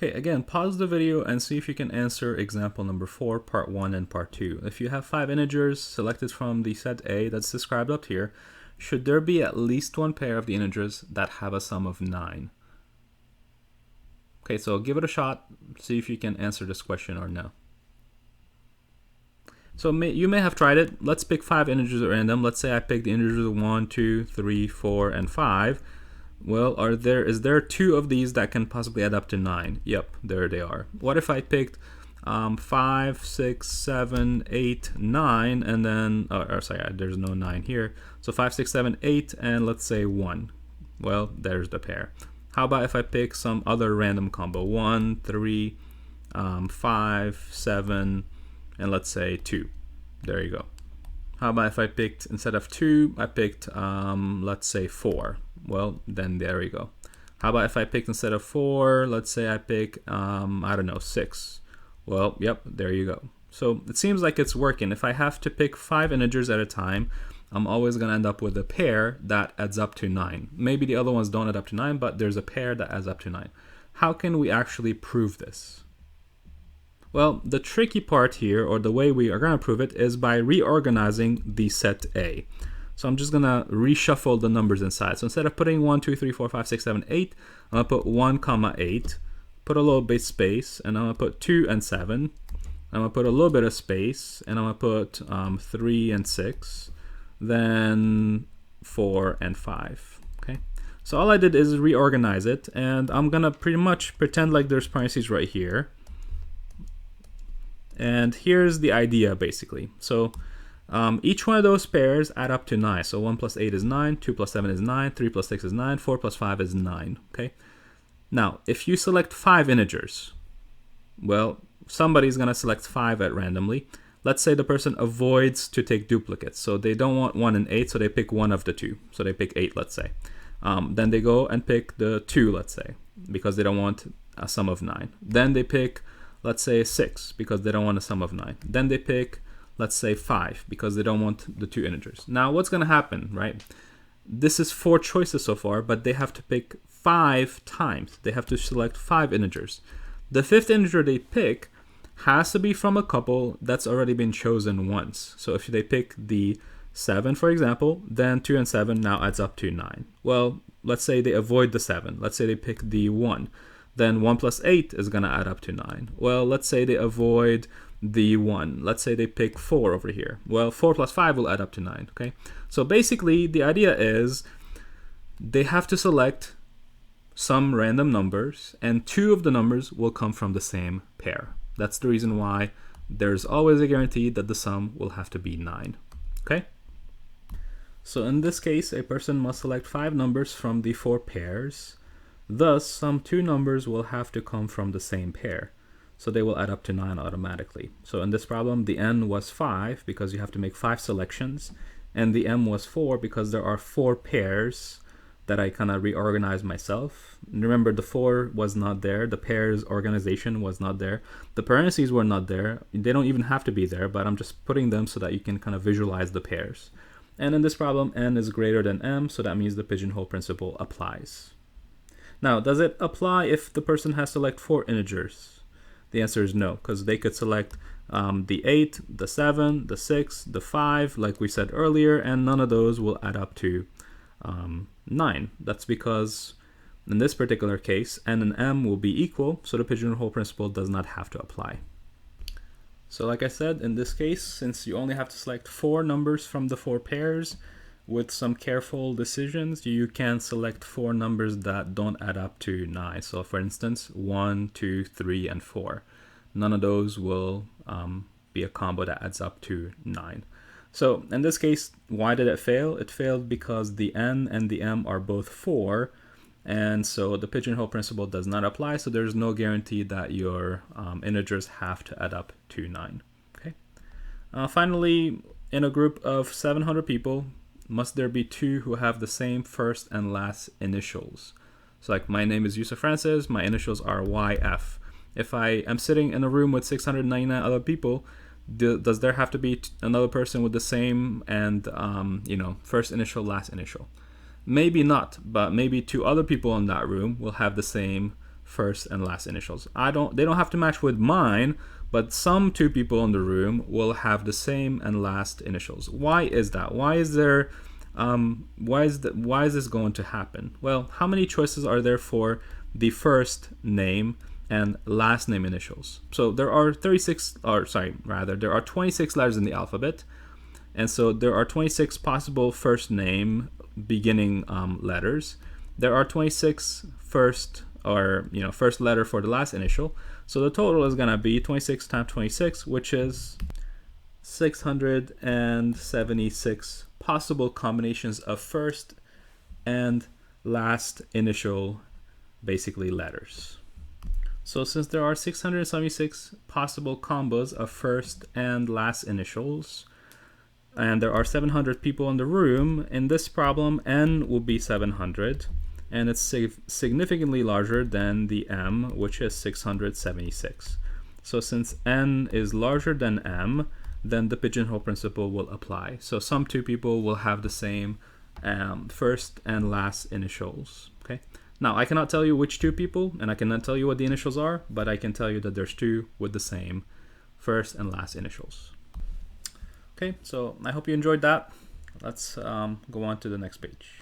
Okay, again, pause the video and see if you can answer example number 4, part 1 and part 2. If you have 5 integers selected from the set A that's described up here, should there be at least one pair of the integers that have a sum of 9? Okay, so give it a shot, see if you can answer this question or no. So you may have tried it. Let's pick 5 integers at random. Let's say I pick the integers 1, 2, 3, 4, and 5. Well, is there 2 of these that can possibly add up to 9? Yep, there they are. What if I picked 5, 6, 7, 8, 9, and then, sorry, there's no 9 here. So 5, 6, 7, 8, and let's say 1. Well, there's the pair. How about if I pick some other random combo? 1, 3, 5, 7, and let's say 2. There you go. How about if I picked, instead of 2, I picked, let's say 4. Well, then there we go. How about if I picked, instead of 4, let's say I pick, I don't know, 6. Well, yep, there you go. So it seems like it's working. If I have to pick 5 integers at a time, I'm always going to end up with a pair that adds up to 9. Maybe the other ones don't add up to 9, but there's a pair that adds up to 9. How can we actually prove this? Well, the tricky part here, or the way we are going to prove it, is by reorganizing the set A. So I'm just going to reshuffle the numbers inside. So instead of putting 1, 2, 3, 4, 5, 6, 7, 8, I'm going to put 1, 8, put a little bit space, and I'm going to put 2 and 7. I'm going to put a little bit of space, and I'm going to put 3 and 6, then 4 and 5. Okay. So all I did is reorganize it, and I'm going to pretty much pretend like there's parentheses right here. And here's the idea, basically. So each one of those pairs add up to 9. So 1 plus 8 is 9, 2 plus 7 is 9, 3 plus 6 is 9, 4 plus 5 is 9. Okay. Now, if you select 5 integers, well, somebody's going to select 5 at randomly. Let's say the person avoids to take duplicates. So they don't want 1 and 8, so they pick one of the two. So they pick 8, let's say. Then they go and pick the 2, let's say, because they don't want a sum of 9. Then they pick, let's say, 6, because they don't want a sum of 9. Then they pick, let's say, 5, because they don't want the 2 integers. Now, what's going to happen, right? This is 4 choices so far, but they have to pick 5 times. They have to select 5 integers. The 5th integer they pick has to be from a couple that's already been chosen once. So if they pick the 7, for example, then 2 and 7 now adds up to 9. Well, let's say they avoid the 7. Let's say they pick the 1. Then 1 plus 8 is going to add up to 9. Well, let's say they avoid the 1. Let's say they pick 4 over here. Well, 4 plus 5 will add up to 9. Okay. So basically, the idea is they have to select some random numbers, and 2 of the numbers will come from the same pair. That's the reason why there's always a guarantee that the sum will have to be 9. Okay? So in this case, a person must select 5 numbers from the 4 pairs. Thus, some 2 numbers will have to come from the same pair. So they will add up to 9 automatically. So in this problem, the n was 5 because you have to make 5 selections. And the m was 4 because there are 4 pairs that I kind of reorganized myself. Remember, the 4 was not there. The pairs organization was not there. The parentheses were not there. They don't even have to be there, but I'm just putting them so that you can kind of visualize the pairs. And in this problem, n is greater than m, so that means the pigeonhole principle applies. Now, does it apply if the person has to select 4 integers? The answer is no, because they could select the 8, the 7, the 6, the 5, like we said earlier, and none of those will add up to 9. That's because in this particular case, n and m will be equal, so the pigeonhole principle does not have to apply. So like I said, in this case, since you only have to select 4 numbers from the 4 pairs, with some careful decisions, you can select 4 numbers that don't add up to 9. So for instance, 1, 2, 3, and 4. None of those will be a combo that adds up to 9. So in this case, why did it fail? It failed because the n and the m are both 4, and so the pigeonhole principle does not apply, so there's no guarantee that your integers have to add up to 9. Okay. Finally, in a group of 700 people, must there be 2 who have the same first and last initials? So like my name is Yusuf Francis, my initials are YF. If I am sitting in a room with 699 other people, does there have to be another person with the same and first initial, last initial? Maybe not, but maybe 2 other people in that room will have the same first and last initials. They don't have to match with mine, but some two people in the room will have the same and last initials. Why is that? Why is this going to happen? Well, how many choices are there for the first name and last name initials? So there are 26 letters in the alphabet, and so there are 26 possible first name beginning letters. There are 26 first letter for the last initial. So the total is gonna be 26 times 26, which is 676 possible combinations of first and last initial, basically, letters. So since there are 676 possible combos of first and last initials, and there are 700 people in the room, in this problem, n will be 700, and it's significantly larger than the m, which is 676. So since n is larger than m, then the pigeonhole principle will apply. So some two people will have the same first and last initials. Okay. Now I cannot tell you which two people, and I cannot tell you what the initials are, but I can tell you that there's two with the same first and last initials. Okay, so I hope you enjoyed that. Let's go on to the next page.